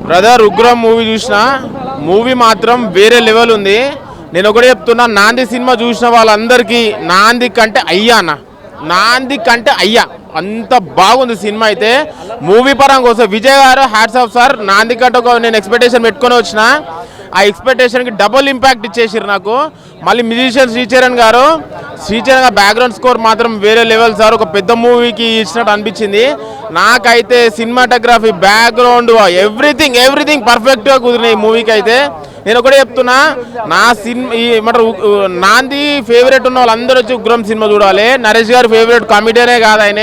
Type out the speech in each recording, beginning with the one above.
Brother Ugramm movie చూసిన movie మాత్రం వేరే లెవెల్ ఉంది. నేను ఒకటే చెప్తున్నా, నాంది సినిమా చూసిన వాళ్ళందరికీ నాంది కంటే అయ్యా అంత బాగుంది సినిమా. అయితే మూవీ పరంగా వస్తే విజయ్ గారు హ్యాట్స్ ఆఫ్ సార్. నాంది కంటే నేను ఎక్స్పెక్టేషన్ పెట్టుకొని వచ్చిన, ఆ ఎక్స్పెక్టేషన్కి డబుల్ ఇంపాక్ట్ ఇచ్చేసారు నాకు. మళ్ళీ మ్యూజిషియన్ శ్రీచరణ్ గారు బ్యాక్గ్రౌండ్ స్కోర్ మాత్రం వేరే లెవెల్ సార్. ఒక పెద్ద మూవీకి ఇచ్చినట్టు అనిపించింది నాకైతే. సినిమాటోగ్రఫీ, బ్యాక్గ్రౌండ్, ఎవ్రీథింగ్ పర్ఫెక్ట్గా కుదిరినాయి ఈ మూవీకి అయితే. నేను ఒకటే చెప్తున్నా, నా సినిమా ఏమంటారు, నాంది ఫేవరెట్ ఉన్న వాళ్ళందరూ వచ్చి ఉగ్రం సినిమా చూడాలి. నరేష్ గారు ఫేవరెట్ కామెడీనే కాదు, ఆయన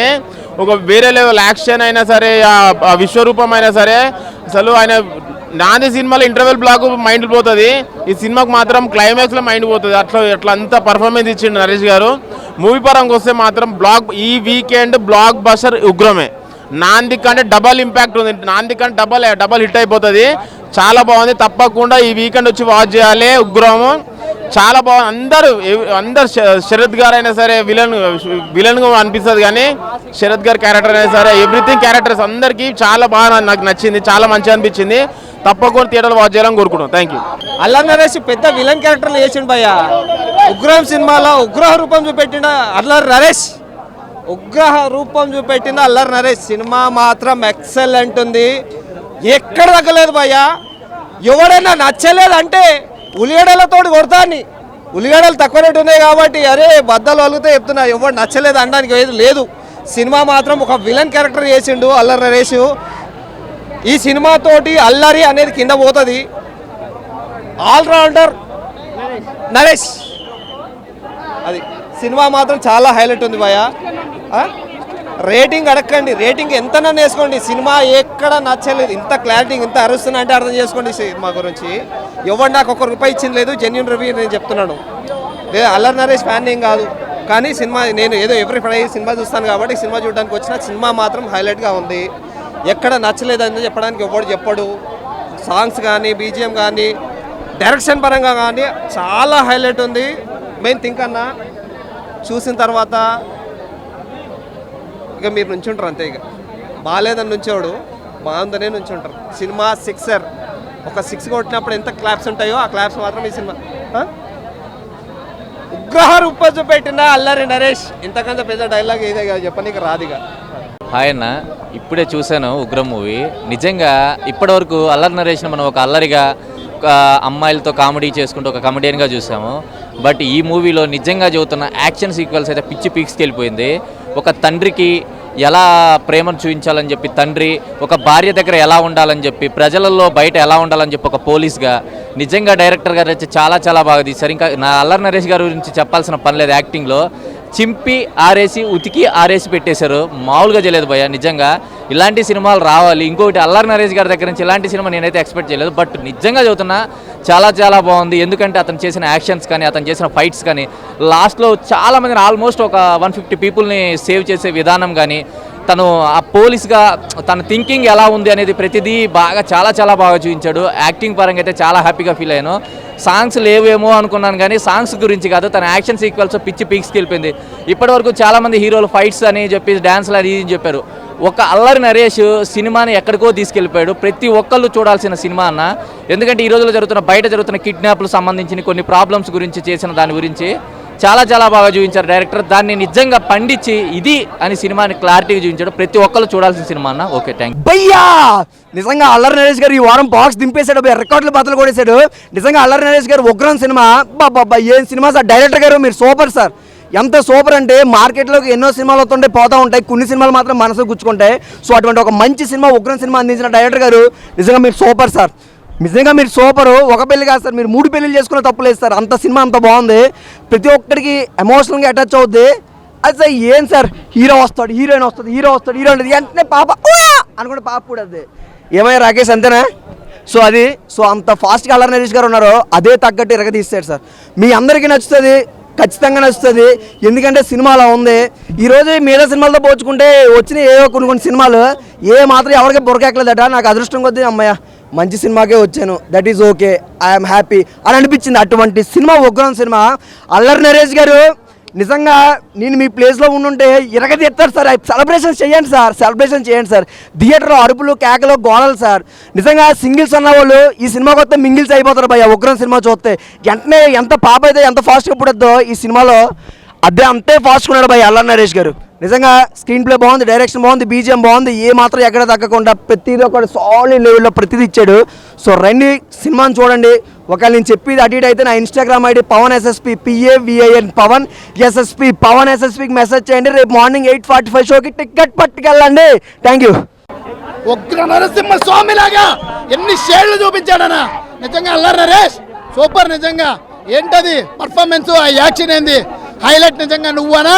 ఒక వేరే లెవెల్ యాక్షన్ అయినా సరే, విశ్వరూపం అయినా సరే, అసలు ఆయన నాంది సినిమాలో ఇంటర్వెల్ బ్లాక్ మైండ్ పోతుంది, ఈ సినిమాకి మాత్రం క్లైమాక్స్లో మైండ్ పోతుంది. అట్లా అంతా పర్ఫార్మెన్స్ ఇచ్చిండు నరేష్ గారు. మూవీ పరంగా వస్తే మాత్రం ఈ వీకెండ్ బ్లాక్ బస్టర్ ఉగ్రమే. నాంది కంటే డబల్ ఇంపాక్ట్ ఉంది, నాంది కంటే డబల్ హిట్ అయిపోతుంది. చాలా బాగుంది, తప్పకుండా ఈ వీకెండ్ వచ్చి వాచ్ చేయాలి. ఉగ్రము చాలా బాగుంది. అందరు శరత్ గారు అయినా సరే విలన్గా అనిపిస్తుంది, కానీ శరత్ గారి క్యారెక్టర్ అయినా సరే, ఎవ్రీథింగ్ క్యారెక్టర్స్ అందరికీ చాలా బాగా నాకు నచ్చింది, చాలా మంచిగా అనిపించింది. తప్పకుండా థియేటర్లో వాచ్ చేయాలని కోరుకుంటున్నాం. Thank you. అల్లరి నరేష్ పెద్ద విలన్ క్యారెక్టర్లు చేసిండు భయ్య. ఉగ్రం సినిమాలో ఉగ్రహ రూపం చూపెట్టిన అల్లరి నరేష్, సినిమా మాత్రం ఎక్సలెంట్ ఉంది, ఎక్కడ తగ్గలేదు భయ్య. ఎవడైనా నచ్చలేదంటే ఉల్లిగడ్డలతో కొడతాన్ని, ఉల్లిగడ్డలు తక్కువ రేటు ఉన్నాయి కాబట్టి అరే బద్దలు వలిగితే చెప్తున్నా, ఎవడు నచ్చలేదు అనడానికి లేదు. సినిమా మాత్రం ఒక విలన్ క్యారెక్టర్ చేసిండు అల్లరి నరేష్. ఈ సినిమాతోటి అల్లరి అనేది కింద పోతుంది. ఆల్రౌండర్ నరేష్, అది సినిమా మాత్రం చాలా హైలైట్ ఉంది భయ్య. రేటింగ్ అడగండి, రేటింగ్ ఎంతనన్నా వేసుకోండి, సినిమా ఎక్కడ నచ్చలేదు. ఇంత క్లారిటీ, ఇంత అరుస్తున్నా అంటే అర్థం చేసుకోండి సినిమా గురించి. ఎవరు నాకు ₹1 ఇచ్చింది లేదు, జెన్యూన్ రివ్యూ నేను చెప్తున్నాను. లేదా అల్లరి నరేష్ ఫ్యాన్ ఏం కాదు, కానీ సినిమా నేను ఏదో ఎవ్రీ ఫ్రైడే సినిమా చూస్తాను కాబట్టి సినిమా చూడడానికి వచ్చిన, సినిమా మాత్రం హైలైట్గా ఉంది. ఎక్కడ నచ్చలేదని చెప్పడానికి ఎవడు చెప్పడు. సాంగ్స్ కానీ, బీజిఎం కానీ, డైరెక్షన్ పరంగా కానీ చాలా హైలైట్ ఉంది. మెయిన్ థింక్ అన్న చూసిన తర్వాత ఇక మీరు నుంచుంటారు అంతే. ఇక బాగాలేదని నుంచోడు, బాగుందనే నుంచుంటారు. సినిమా సిక్సర్, ఒక 6 కొట్టినప్పుడు ఎంత క్లాప్స్ ఉంటాయో ఆ క్లాప్స్ మాత్రం ఈ సినిమా. ఉగ్రహ రూపం చూపెట్టిన అల్లరి నరేష్, ఇంతకంత పెద్ద డైలాగ్ ఏదే చెప్పనీకి రాదుగా. హాయ్ అన్న, ఇప్పుడే చూశాను ఉగ్రం మూవీ. నిజంగా ఇప్పటివరకు అల్లరి నరేష్ని మనం ఒక అల్లరిగా, ఒక అమ్మాయిలతో కామెడీ చేసుకుంటూ ఒక కమెడియన్గా చూసాము. బట్ ఈ మూవీలో నిజంగా చెబుతున్న యాక్షన్ సీక్వెన్స్ అయితే పిచ్చి పీక్స్కి వెళ్ళిపోయింది. ఒక తండ్రికి ఎలా ప్రేమను చూపించాలని చెప్పి తండ్రి, ఒక భార్య దగ్గర ఎలా ఉండాలని చెప్పి, ప్రజలలో బయట ఎలా ఉండాలని చెప్పి ఒక పోలీస్గా, నిజంగా డైరెక్టర్ గారు అయితే చాలా చాలా బాగా తీశారు. ఇంకా నా అల్లరి నరేష్ గారి గురించి చెప్పాల్సిన పని లేదు. యాక్టింగ్లో చింపి ఆరేసి, ఉతికి ఆరేసి పెట్టేశారు, మామూలుగా చేయలేదు భయ్య. నిజంగా ఇలాంటి సినిమాలు రావాలి. ఇంకొకటి అల్లరి నరేష్ గారి దగ్గర నుంచి ఇలాంటి సినిమా నేనైతే ఎక్స్పెక్ట్ చేయలేదు. బట్ నిజంగా చెబుతున్నా, చాలా చాలా బాగుంది. ఎందుకంటే అతను చేసిన యాక్షన్స్ కానీ, అతను చేసిన ఫైట్స్ కానీ, లాస్ట్లో చాలామందిని ఆల్మోస్ట్ ఒక 150 పీపుల్ని సేవ్ చేసే విధానం కానీ, తను ఆ పోలీస్గా తన థింకింగ్ ఎలా ఉంది అనేది ప్రతిదీ బాగా చాలా చాలా బాగా చూపించాడు. యాక్టింగ్ పరంగా అయితే చాలా హ్యాపీగా ఫీల్ అయ్యాను. సాంగ్స్ లేవేమో అనుకున్నాను, కానీ సాంగ్స్ గురించి కాదు, తన యాక్షన్ సీక్వెన్స్ పిచ్చి పీక్స్కి వెళ్ళిపోయింది. ఇప్పటివరకు చాలామంది హీరోలు ఫైట్స్ అని చెప్పి, డ్యాన్స్లు అని చెప్పారు. ఒక అల్లరి నరేష్ సినిమాని ఎక్కడికో తీసుకెళ్ళిపోయాడు. ప్రతి ఒక్కళ్ళు చూడాల్సిన సినిమా అన్న. ఎందుకంటే ఈ రోజుల్లో బయట జరుగుతున్న కిడ్నాప్లు సంబంధించిన కొన్ని ప్రాబ్లమ్స్ గురించి చేసిన దాని గురించి చాలా చాలా బాగా చూపించారు డైరెక్టర్. దాన్ని నిజంగా పండించి ఇది అని సినిమాని క్లారిటీగా చూపించాడు. ప్రతి ఒక్కళ్ళు చూడాల్సిన సినిమా అన్న. ఓకే, థ్యాంక్ యూ భయ్యా. నిజంగా అల్లరి నరేష్ గారు ఈ వారం బాక్స్ దింపేశాడు, రికార్డులు బద్దలు కొట్టేశాడు. నిజంగా అల్లరి నరేష్ గారు ఉగ్రం సినిమా, బాబా ఏం సినిమా సార్. డైరెక్టర్ గారు మీరు సూపర్ సార్. ఎంత సూపర్ అంటే మార్కెట్లోకి ఎన్నో సినిమాలు వస్తుంటే పోతూ ఉంటాయి, కొన్ని సినిమాలు మాత్రం మనసు గుచ్చుకుంటాయి. సో అటువంటి ఒక మంచి సినిమా, ఉగ్రం సినిమా అందించిన డైరెక్టర్ గారు నిజంగా మీరు సూపర్ సార్. నిజంగా మీరు సూపరు. ఒక పెళ్లి కాదు సార్, మీరు 3 పెళ్లిళ్ళు చేసుకున్న తప్పులేదు సార్. అంత సినిమా అంత బాగుంది, ప్రతి ఒక్కడికి ఎమోషనల్గా అటాచ్ అవుద్ది. అది సార్ ఏం సార్, హీరో వస్తాడు, హీరోయిన్ వస్తుంది, హీరో ఉంటుంది, వెంటనే పాప అనుకుంటే పాప కూడా అది. ఏమయ్యా రాకేష్, అంతేనా? సో అంత ఫాస్ట్గా అల్లరి నరేష్ గారు ఉన్నారు, అదే తగ్గట్టు ఎరగదీస్తాడు సార్. మీ అందరికీ నచ్చుతుంది, ఖచ్చితంగా నచ్చుతుంది. ఎందుకంటే సినిమా అలా ఉంది. ఈరోజు మిగతా సినిమాలతో పోల్చుకుంటే వచ్చిన ఏవో కొన్ని సినిమాలు ఏ మాత్రం ఎవరికి బురకెక్కలేదట. నాకు అదృష్టం కొద్దీ అమ్మయ్య మంచి సినిమాకే వచ్చాను, that is okay, I'm happy అని అనిపించింది. అటువంటి సినిమా ఉగ్రం సినిమా. అల్లరి నరేష్ గారు నిజంగా నేను మీ ప్లేస్లో ఉండుంటే ఇరగదీస్తారు సార్. సెలబ్రేషన్ చేయండి సార్. థియేటర్లో అరుపులు కేకలు గోడలు సార్. నిజంగా సింగిల్స్ అన్న వాళ్ళు ఈ సినిమా కొత్త మింగిల్స్ అయిపోతారు భయ్య. ఉగ్రం సినిమా చూస్తే వెంటనే ఎంత పాప అయితే ఎంత ఫాస్ట్గా పుడద్దో ఈ సినిమాలో అంతే ఫాస్ట్గా ఉన్నాడు భయ్య అల్లరి నరేష్ గారు. నిజంగా స్క్రీన్ ప్లే బాగుంది, డైరెక్షన్ బాగుంది, బీజిఎం బాగుంది, ఏ మాత్రం ఎక్కడ తగ్గకుండా ప్రతిదీ ఒక సాలిడ్ లెవెల్లో ప్రతిదీ ఇచ్చాడు. సో రండి సినిమాని చూడండి. ఒకవేళ నేను చెప్పేది అటు ఇటు అయితే నా Instagram ID Pavan SSP PAVAN Pavan SSP Pavan SSPకి మెసేజ్ చేయండి. రేపు మార్నింగ్ 8:45 షోకి టికెట్ పట్టుకెళ్ళండి. Thank you. ఉగ్ర నరసింహ స్వామి లాగా ఎన్ని షేడ్లు చూపించాడనా నిజంగా అల్లరి నరేష్ సూపర్. నిజంగా ఏంటది పర్ఫార్మెన్స్, ఆ యాక్షన్ ఏంది హైలైట్. నిజంగా నువ్వనా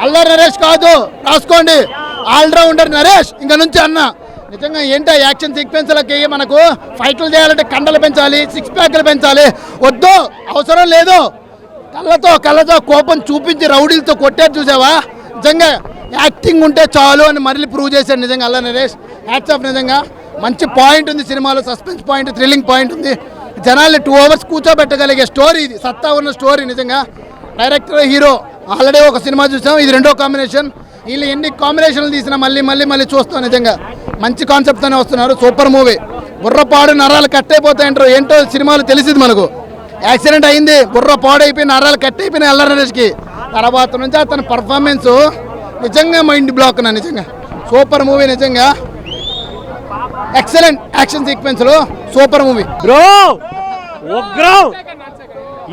అల్లరి నరేష్ కాదు, రాసుకోండి ఆల్రౌండర్ నరేష్ ఇంక నుంచి అన్న. నిజంగా ఏంటో యాక్షన్ సీక్వెన్స్లకి మనకు ఫైట్లు చేయాలంటే కండలు పెంచాలి, 6 ప్యాక్లు పెంచాలి. వద్దు, అవసరం లేదు. కళ్ళతో కోపం చూపించి రౌడీలతో కొట్టారు చూసావా. నిజంగా యాక్టింగ్ ఉంటే చాలు అని మళ్ళీ ప్రూవ్ చేశాడు నిజంగా అల్లరి నరేష్. Hats off. నిజంగా మంచి పాయింట్ ఉంది సినిమాలో, సస్పెన్స్ పాయింట్, థ్రిల్లింగ్ పాయింట్ ఉంది. జనాల్ని 2 hours కూర్చోబెట్టగలిగే స్టోరీ ఇది, సత్తా ఉన్న స్టోరీ. నిజంగా డైరెక్టర్ హీరో ఆల్రెడీ ఒక సినిమా చూసాం, ఇది 2వ కాంబినేషన్. వీళ్ళు ఎన్ని కాంబినేషన్లు తీసినా మళ్ళీ చూస్తాం. నిజంగా మంచి కాన్సెప్ట్తోనే వస్తున్నారు. Super movie. బుర్రపాడు నరాలు కట్ అయిపోతాయంటారు, ఏంటో సినిమాలు తెలిసింది మనకు. యాక్సిడెంట్ అయింది, బుర్ర పాడైపోయి నరాలు కట్ అయిపోయినాయి అల్లరి నరేష్కి. తర్వాత నుంచి అతని పర్ఫార్మెన్స్ నిజంగా మైండ్ బ్లాక్. నిజంగా సూపర్ మూవీ. నిజంగా ఎక్సలెంట్ యాక్షన్ సీక్వెన్స్లో సూపర్ మూవీ. బ్రో ఉగ్రం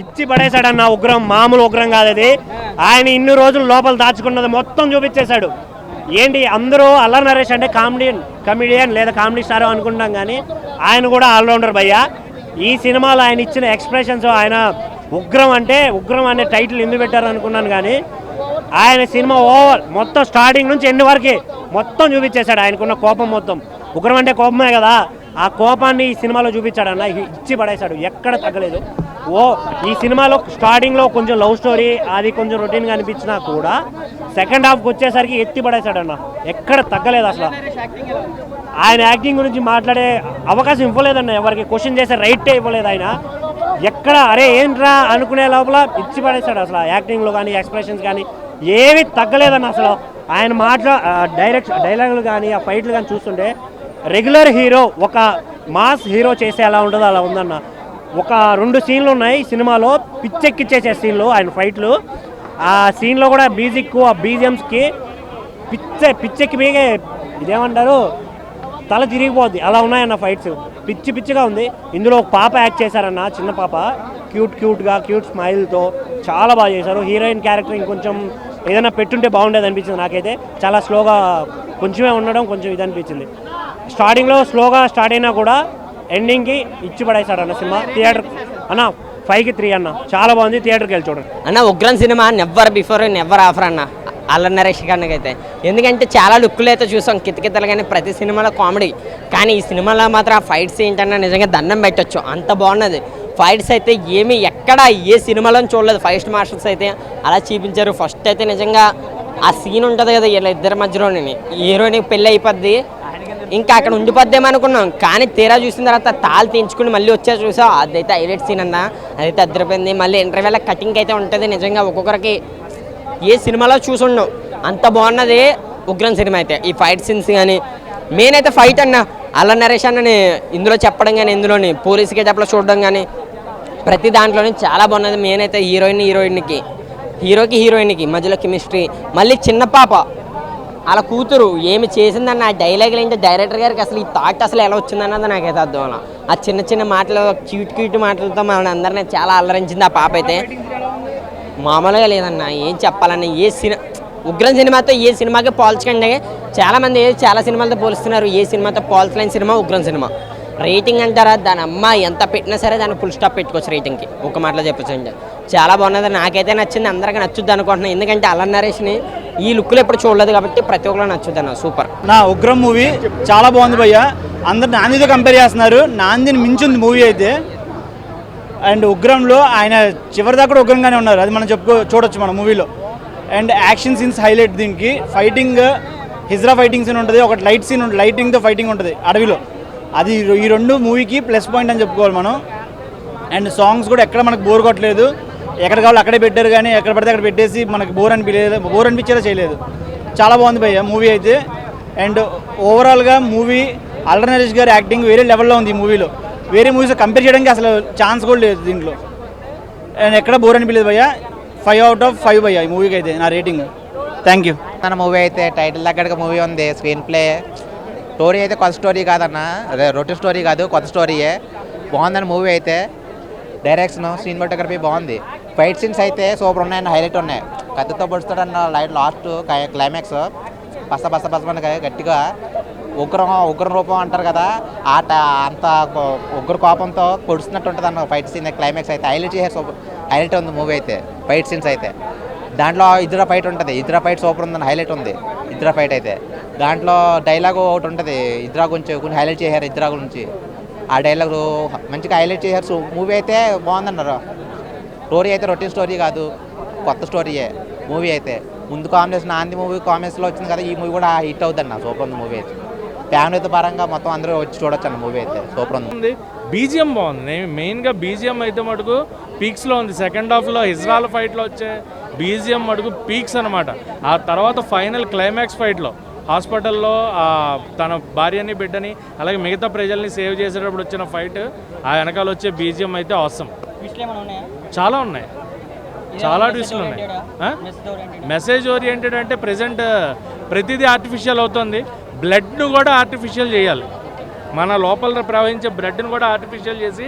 ఇచ్చి పడేశాడన్న. ఉగ్రం మామూలు ఉగ్రం కాదు అది. ఆయన ఇన్ని రోజులు లోపల దాచుకున్నది మొత్తం చూపించేశాడు. ఏంటి అందరూ అల్లరి నరేష్ అంటే కమెడియన్ లేదా కామెడీ స్టార్ అనుకుంటాం, కానీ ఆయన కూడా ఆల్రౌండర్ భయ్య. ఈ సినిమాలో ఆయన ఇచ్చిన ఎక్స్ప్రెషన్స్, ఆయన ఉగ్రం అనే టైటిల్ ఎందుకు పెట్టారు అనుకున్నాను, కానీ ఆయన సినిమా ఓవర్ మొత్తం స్టార్టింగ్ నుంచి ఎండ్ వరకు మొత్తం చూపించేశాడు. ఆయనకున్న కోపం మొత్తం, ఉగ్రం అంటే కోపమే కదా, ఆ కోపాన్ని ఈ సినిమాలో చూపించాడన్న. ఇచ్చి పడేశాడు, ఎక్కడ తగ్గలేదు. ఈ సినిమాలో స్టార్టింగ్లో కొంచెం లవ్ స్టోరీ అది కొంచెం రొటీన్గా అనిపించినా కూడా సెకండ్ హాఫ్కి వచ్చేసరికి ఎత్తి పడేశాడన్న, ఎక్కడ తగ్గలేదు అసలు. ఆయన యాక్టింగ్ గురించి మాట్లాడే అవకాశం ఇవ్వలేదన్న, ఎవరికి క్వశ్చన్ చేసే రైటే ఇవ్వలేదు ఆయన. ఎక్కడ అరే ఏంట్రా అనుకునే లోపల ఇచ్చి పడేశాడు అసలు. యాక్టింగ్లో కానీ ఎక్స్ప్రెషన్స్ కానీ ఏవి తగ్గలేదన్న అసలు. ఆయన డైలాగులు కానీ ఆ ఫైట్లు కానీ చూస్తుంటే రెగ్యులర్ హీరో ఒక మాస్ హీరో చేసే ఎలా ఉంటుందో అలా ఉందన్న. ఒక 2 సీన్లు ఉన్నాయి సినిమాలో పిచ్చెక్కిచ్చేసే సీన్లు ఆయన ఫైట్లు. ఆ సీన్లో కూడా మ్యూజిక్, ఆ బీజిఎమ్స్కి పిచ్చెక్కి మీగే ఇదేమంటారు తల తిరిగిపోద్ది అలా ఉన్నాయన్న ఫైట్స్. పిచ్చిగా ఉంది. ఇందులో ఒక పాప యాక్ట్ చేశారన్న, చిన్న పాప, క్యూట్ స్మైల్తో చాలా బాగా చేశారు. హీరోయిన్ క్యారెక్టర్ ఇంకొంచెం ఏదైనా పెట్టుంటే బాగుండేది అనిపించింది నాకైతే. చాలా స్లోగా కొంచెమే ఉండడం కొంచెం ఇది అనిపించింది. స్టార్టింగ్లో స్లోగా స్టార్ట్ అయినా కూడా ఎండింగ్కి ఇచ్చి పడేశాడు అన్న సినిమా. థియేటర్ అన్న 5కి 3 అన్న, చాలా బాగుంది. థియేటర్కి వెళ్ళి చూడండి అన్న. Ugram cinema never before never offer అన్న అల్లరి నరేష్ గారికి అయితే. ఎందుకంటే చాలా లుక్కులు అయితే చూసాం కితకితలు, కానీ ప్రతి సినిమాలో కామెడీ, కానీ ఈ సినిమాలో మాత్రం ఆ ఫైట్స్ ఏంటన్నా నిజంగా దండం పెట్టచ్చు, అంత బాగున్నది. ఫైట్స్ అయితే ఏమి ఎక్కడ ఏ సినిమాలో చూడలేదు. ఫైట్ మాస్టర్స్ అయితే అలా చూపించారు. ఫస్ట్ అయితే నిజంగా ఆ సీన్ ఉంటుంది కదా వీళ్ళ ఇద్దరి మధ్యలోని, హీరోయిన్కి పెళ్ళి అయిపోద్ది, ఇంకా అక్కడ ఉండిపోద్దేమనుకున్నాం, కానీ తీరా చూసిన తర్వాత తాళ్ళు తీయించుకుని మళ్ళీ వచ్చా చూసా, అదైతే హైలైట్ సీన్ అన్న, అదైతే అద్దరిపోయింది. మళ్ళీ ఇంటర్వ్యూల కటింగ్ అయితే ఉంటుంది. నిజంగా ఒక్కొక్కరికి ఏ సినిమాలో చూసుండవు అంత బాగున్నది ఉగ్రం సినిమా అయితే. ఈ ఫైట్ సీన్స్ కానీ మెయిన్ అయితే ఫైట్ అన్న అల్లరి నరేష్ అన్నని ఇందులో చెప్పడం కానీ, ఇందులోని పోలీస్ గెటప్లో చూడడం కానీ ప్రతి దాంట్లోనే చాలా బాగున్నది. మెయిన్ అయితే హీరోయిన్కి మధ్యలో కెమిస్ట్రీ, మళ్ళీ చిన్న పాప అలా కూతురు ఏమి చేసిందన్న, ఆ డైలాగులు ఏంటో డైరెక్టర్ గారికి అసలు ఈ థాట్ అసలు ఎలా వచ్చిందన్నది నాకైతే అర్థం అలా. ఆ చిన్న మాటలు క్యూట్ మాటలతో మన అందరినీ చాలా అల్లరించింది ఆ పాప అయితే. మామూలుగా లేదన్న, ఏం చెప్పాలన్న. ఉగ్రం సినిమాతో ఏ సినిమాకి పోల్చకండి. చాలామంది చాలా సినిమాలతో పోలుస్తున్నారు, ఏ సినిమాతో పోల్చలేని సినిమా ఉగ్రం సినిమా. రేటింగ్ అంటారా, దాని అమ్మ ఎంత పెట్టినా సరే దాన్ని ఫుల్ స్టాప్ పెట్టుకోవచ్చు రేటింగ్కి, ఒక మాటలో చెప్పచ్చు అంటే. చాలా బాగున్నది, నాకైతే నచ్చింది, అందరికీ నచ్చుద్ది అనుకుంటున్నాను. ఎందుకంటే అల్లరి నరేష్ని ఈ లుక్లో ఎప్పుడు చూడలేదు కాబట్టి ప్రతి ఒక్కరు నచ్చుద్ది అన్న. సూపర్. నా ఉగ్రం మూవీ చాలా బాగుంది భయ్య. అందరు నాందితో కంపేర్ చేస్తున్నారు, నాందిని మించింది మూవీ అయితే. అండ్ ఉగ్రంలో ఆయన చివరి దాకా కూడా ఉగ్రంగానే ఉన్నారు, అది మనం చూడొచ్చు మన మూవీలో. And action scenes highlight. దీనికి ఫైటింగ్, హిజ్రా ఫైటింగ్ సీన్ ఉంటుంది, ఒకటి లైట్ సీన్ ఉంటుంది, లైటింగ్తో ఫైటింగ్ ఉంటుంది అడవిలో. అది ఈ 2 మూవీకి ప్లస్ పాయింట్ అని చెప్పుకోవాలి మనం. అండ్ సాంగ్స్ కూడా ఎక్కడ మనకు బోర్ కొట్టలేదు. ఎక్కడ కావాలో అక్కడే పెట్టారు, కానీ ఎక్కడ పడితే అక్కడ పెట్టేసి మనకి బోర్ అనిపించేలా చేయలేదు. చాలా బాగుంది భయ్య మూవీ అయితే. అండ్ ఓవరాల్గా మూవీ అల్లరి నరేష్ గారి యాక్టింగ్ వేరే లెవెల్లో ఉంది ఈ మూవీలో. వేరే మూవీస్ కంపేర్ చేయడానికి అసలు ఛాన్స్ కూడా లేదు దీంట్లో. అండ్ ఎక్కడ బోర్ అనిపించలేదు భయ్య. 5/5 భయ్య ఈ మూవీకి అయితే నా రేటింగ్. Thank you. మన మూవీ అయితే టైటిల్ దగ్గరగా మూవీ ఉంది. స్క్రీన్ ప్లే స్టోరీ అయితే కొత్త స్టోరీ కాదన్న, అదే రొటీన్ స్టోరీ కాదు, కొత్త స్టోరీయే. బాగుందని మూవీ అయితే. డైరెక్షన్, సినిమాటోగ్రఫీ బాగుంది. ఫైట్ సీన్స్ అయితే సూపర్ ఉన్నాయన్న, హైలైట్ ఉన్నాయి. కత్తితో పొడుస్తాడన్న లాస్ట్ క్లైమాక్స్ బస్స బస్స బస్సమని గట్టిగా ఉగ్ర రూపం అంటారు కదా, అంత ఉగ్ర కోపంతో పొడుస్తున్నట్టు ఉంటుంది అన్న ఫైట్ సీన్. క్లైమాక్స్ అయితే హైలైట్ ఉంది మూవీ అయితే. ఫైట్ సీన్స్ అయితే దాంట్లో ఇద్దరు ఫైట్ ఉంటుంది. ఇద్దరు ఫైట్ సూపర్ ఉందని హైలైట్ ఉంది. ఇద్దరు ఫైట్ అయితే దాంట్లో డైలాగ్ ఒకటి ఉంటుంది. ఇద్దరు గురించి కొంచెం హైలైట్ చేశారు. ఇద్దరు గురించి ఆ డైలాగ్ మంచిగా హైలైట్ చేశారు. మూవీ అయితే బాగుందన్నారు. స్టోరీ అయితే రొటీన్ స్టోరీ కాదు, కొత్త స్టోరీయే మూవీ అయితే. ముందు కాంబినేషన్ నాంది మూవీ కాంబినేషన్లో వచ్చింది కదా, ఈ మూవీ కూడా హిట్ అవుతుంది అన్న. సూపర్ ఉంది మూవీ అయితే. ఫ్యామిలీతో పరంగా మొత్తం అందరూ వచ్చి చూడొచ్చు అన్న మూవీ అయితే. సూపర్ ఉంది. బీజిఎం బాగుంది. మెయిన్గా బీజిఎం అయితే మటుకు పీక్స్లో ఉంది. సెకండ్ హాఫ్లో ఇజ్రాయల్ ఫైట్లో వచ్చే బీజిఎం మటుకు పీక్స్ అనమాట. ఆ తర్వాత ఫైనల్ క్లైమాక్స్ ఫైట్లో హాస్పిటల్లో తన భార్యని బిడ్డని అలాగే మిగతా ప్రజల్ని సేవ్ చేసేటప్పుడు వచ్చిన ఫైట్, ఆ వెనకాల వచ్చే బీజిఎం అయితే అవసరం. చాలా ఉన్నాయి, చాలా ట్విస్టులు ఉన్నాయి. మెసేజ్ ఓరియంటెడ్ అంటే ప్రజెంట్ ప్రతిదీ ఆర్టిఫిషియల్ అవుతుంది. బ్లడ్ను కూడా ఆర్టిఫిషియల్ చేయాలి. మన లోపల ప్రవహించే బ్లడ్ను కూడా ఆర్టిఫిషియల్ చేసి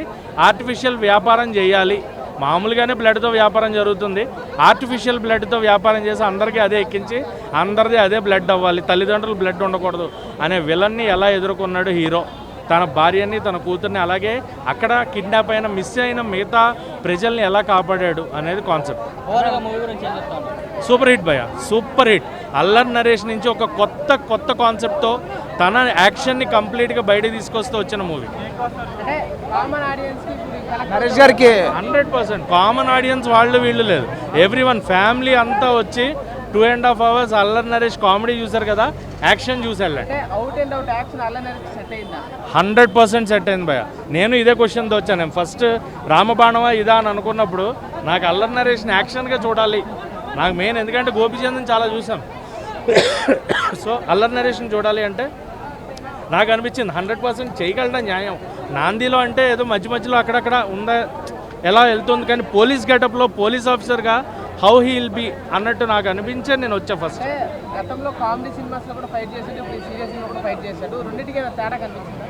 ఆర్టిఫిషియల్ వ్యాపారం చేయాలి. మామూలుగానే బ్లడ్తో వ్యాపారం జరుగుతుంది. ఆర్టిఫిషియల్ బ్లడ్తో వ్యాపారం చేసి అందరికీ అదే ఎక్కించి అందరిది అదే బ్లడ్ అవ్వాలి, తల్లిదండ్రులు బ్లడ్ ఉండకూడదు అనే విలన్ని ఎలా ఎదుర్కొన్నాడు హీరో. తన భార్యని, తన కూతుర్ని, అలాగే అక్కడ కిడ్నాప్ అయిన మిస్ అయిన మిగతా ప్రజల్ని ఎలా కాపాడాడు అనేది కాన్సెప్ట్. సూపర్ హిట్ భయ్య, సూపర్ హిట్. అల్లరి నరేష్ నుంచి ఒక కొత్త కాన్సెప్ట్తో తన యాక్షన్ని కంప్లీట్గా బయట తీసుకొస్తూ వచ్చిన మూవీ. నరేష్ గారికి 100% కామన్ ఆడియన్స్ వాళ్ళు వీళ్ళు లేదు, ఎవ్రీవన్ ఫ్యామిలీ అంతా వచ్చి 2.5 hours అల్లరి నరేష్ కామెడీ చూసారు కదా, యాక్షన్ చూసి వెళ్ళండి. 100% సెట్ అయింది భయ్య. నేను ఇదే క్వశ్చన్తో వచ్చాను. ఫస్ట్ రామబాణమా ఇదా అని అనుకున్నప్పుడు నాకు అల్లరి నరేష్ని యాక్షన్గా చూడాలి నాకు మెయిన్. ఎందుకంటే గోపిచంద్ని చాలా చూసాం. సో అల్లరి నరేష్ని చూడాలి అంటే నాకు అనిపించింది 100% చేయగలడం న్యాయం. నాందిలో అంటే ఏదో మధ్యలో అక్కడక్కడ ఉందా ఎలా వెళ్తుంది, కానీ పోలీస్ గెటప్లో పోలీస్ ఆఫీసర్గా హౌ హీ విల్ బి అన్నట్టు నాకు అనిపించే నేను వచ్చా. ఫస్ట్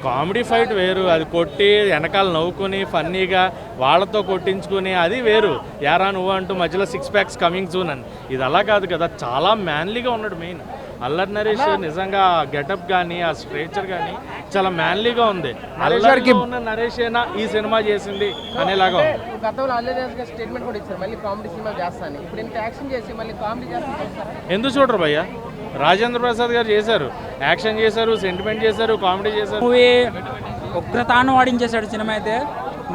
కామెడీ ఫైట్ వేరు, అది కొట్టి వెనకాల నవ్వుకుని ఫన్నీగా వాళ్ళతో కొట్టించుకుని అది వేరు. యారా నువ్వు అంటూ మధ్యలో 6 packs కమింగ్ సూన్ అని. ఇది అలా కాదు కదా, చాలా మ్యాన్లీగా ఉన్నాడు మెయిన్. అల్లరి నరేష్ నిజంగా గెటప్ కానీ ఆ స్ట్రేచర్ కానీ చాలా మ్యాన్లీగా ఉంది. అల్లరికి ఉన్న నరేష్ అయినా ఈ సినిమా చేసింది అనేలాగా ఉంది. ఎందుకు చూడరు భయ్య? రాజేంద్ర ప్రసాద్ గారు చేశారు, యాక్షన్ చేశారు, సెంటిమెంట్ చేశారు, కామెడీ చేశారు. మూవీ ఉగ్రతాను వాడించేశాడు సినిమా అయితే.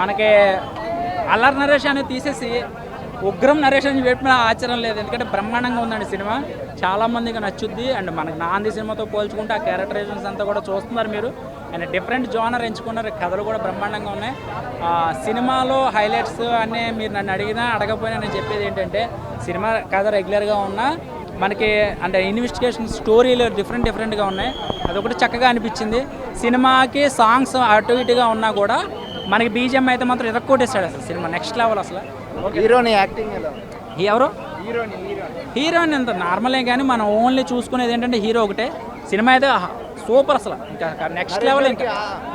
మనకి అల్లరి నరేష్ అనేది తీసేసి ఉగ్రం నరేష్ అని చెప్పిన ఆశ్చర్యం లేదు. ఎందుకంటే బ్రహ్మాండంగా ఉందండి సినిమా, చాలామందికి నచ్చుద్ది. అండ్ మనకి నాంది సినిమాతో పోల్చుకుంటే ఆ క్యారెక్టరైజేషన్స్ అంతా కూడా చూస్తున్నారు మీరు. అండ్ డిఫరెంట్ జోనర్ ఎంచుకున్నారు, కథలు కూడా బ్రహ్మాండంగా ఉన్నాయి. సినిమాలో హైలైట్స్ అన్నీ మీరు నన్ను అడిగినా అడగపోయినా నేను చెప్పేది ఏంటంటే, సినిమా కథ రెగ్యులర్గా ఉన్నా మనకి అంటే ఇన్వెస్టిగేషన్ స్టోరీలు డిఫరెంట్గా ఉన్నాయి, అదొకటి చక్కగా అనిపించింది. సినిమాకి సాంగ్స్ అటు ఇటుగా ఉన్నా కూడా మనకి బీజిఎం అయితే మాత్రం ఇరక్కొట్టేస్తాడు అసలు సినిమా నెక్స్ట్ లెవెల్ అసలు. హీరోని యాక్టింగ్ ఎవరు హీరోయిన్ ఎంత నార్మలే, కానీ మనం ఓన్లీ చూసుకునేది ఏంటంటే హీరో ఒకటే. సినిమా అయితే సూపర్ అసలు, ఇంకా నెక్స్ట్ లెవెల్. ఇంకా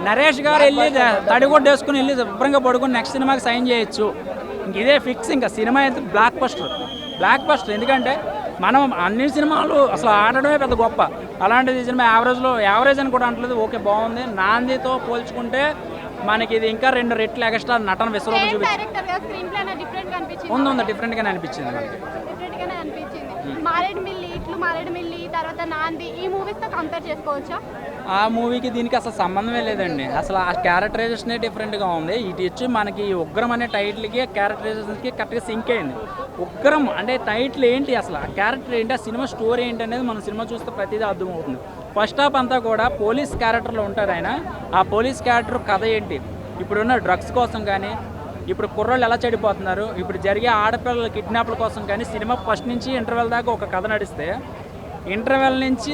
నరేష్ గారు వెళ్ళి తడిగొడ్డు వేసుకుని వెళ్ళి శుభ్రంగా పడుకుని నెక్స్ట్ సినిమాకి సైన్ చేయొచ్చు. ఇంక ఇదే ఫిక్స్. ఇంకా సినిమా అయితే బ్లాక్ బస్టర్. ఎందుకంటే మనం అన్ని సినిమాలు అసలు ఆడడమే పెద్ద గొప్ప, అలాంటిది సినిమా యావరేజ్ అని కూడా అంటలేదు. ఓకే బాగుంది. నాందితో పోల్చుకుంటే మనకి ఇది ఇంకా 2 రెట్లు ఎక్స్ట్రా నటన విశ్వరూపం చూపించింది. ఉంది డిఫరెంట్గానే అనిపించింది మనకి. ఆ మూవీకి దీనికి అసలు సంబంధమే లేదండి. అసలు ఆ క్యారెక్టరైజేషనే డిఫరెంట్గా ఉంది. ఇటు వచ్చి మనకి ఉగ్రం అనే టైటిల్కి క్యారెక్టరైజేషన్కి కరెక్ట్గా సింక్ అయింది. ఉగ్రం అంటే టైటిల్ ఏంటి, అసలు ఆ క్యారెక్టర్ ఏంటి, ఆ సినిమా స్టోరీ ఏంటి అనేది మనం సినిమా చూస్తే ప్రతిదీ అర్థమవుతుంది. ఫస్ట్ హాఫ్ అంతా కూడా పోలీస్ క్యారెక్టర్లో ఉంటారు ఆయన. ఆ పోలీస్ క్యారెక్టర్ కథ ఏంటి, ఇప్పుడున్న డ్రగ్స్ కోసం కానీ ఇప్పుడు కుర్రోళ్ళు ఎలా చెడిపోతున్నారు, ఇప్పుడు జరిగే ఆడపిల్లల కిడ్నాప్ల కోసం కానీ సినిమా ఫస్ట్ నుంచి ఇంటర్వెల్ దాకా ఒక కథ నడిస్తే ఇంటర్వెల్ నుంచి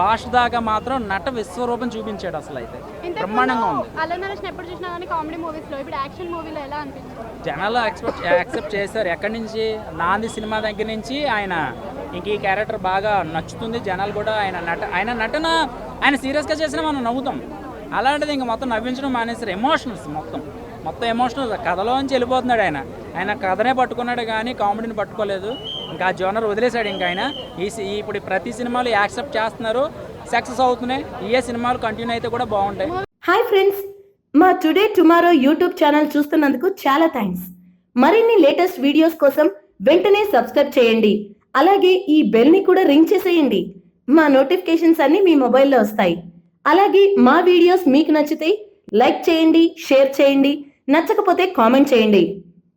లాస్ట్ దాకా మాత్రం నట విశ్వరూపం చూపించాడు. అసలు అయితే బ్రహ్మాండంగా ఉంది. ఎప్పుడు చూసినా కానీ కామెడీ మూవీస్లో ఇప్పుడు యాక్షన్ మూవీలో ఎలా అనిపించింది? జనాలు యాక్సెప్ట్ చేశారు. ఎక్కడి నుంచి నాంది సినిమా దగ్గర నుంచి ఆయన ఇంక ఈ క్యారెక్టర్ బాగా నచ్చుతుంది. జనాలు కూడా ఆయన నటన ఆయన సీరియస్గా చేసినా మనం నవ్వుతాం. అలాంటిది ఇంక మొత్తం నవ్వించడం మానేసారు. ఎమోషనల్స్ మొత్తం ఎమోషనల్ కథలోంచి వెళ్ళిపోతున్నాడు. ఆయన కథనే పట్టుకున్నాడు కానీ కామెడీని పట్టుకోలేదు. ఇంకా ఆ జోనర్ వదిలేశాడు. ఇంకా ఆయన ఇప్పుడు ప్రతి సినిమాలు యాక్సెప్ట్ చేస్తున్నారు, సక్సెస్ అవుతున్నాయి. ఏ సినిమాలు కంటిన్యూ అయితే కూడా బాగుంటాయి. హాయ్ ఫ్రెండ్స్, మా టుడే టుమారో యూట్యూబ్ ఛానల్ చూస్తున్నందుకు చాలా థ్యాంక్స్. మరిన్ని లేటెస్ట్ వీడియోస్ కోసం వెంటనే సబ్స్క్రైబ్ చేయండి. అలాగే ఈ బెల్ ని కూడా రింగ్ చేసేయండి. మా నోటిఫికేషన్స్ అన్ని మీ మొబైల్లో వస్తాయి. అలాగే మా వీడియోస్ మీకు నచ్చితే లైక్ చేయండి, షేర్ చేయండి, నచ్చకపోతే కామెంట్ చేయండి.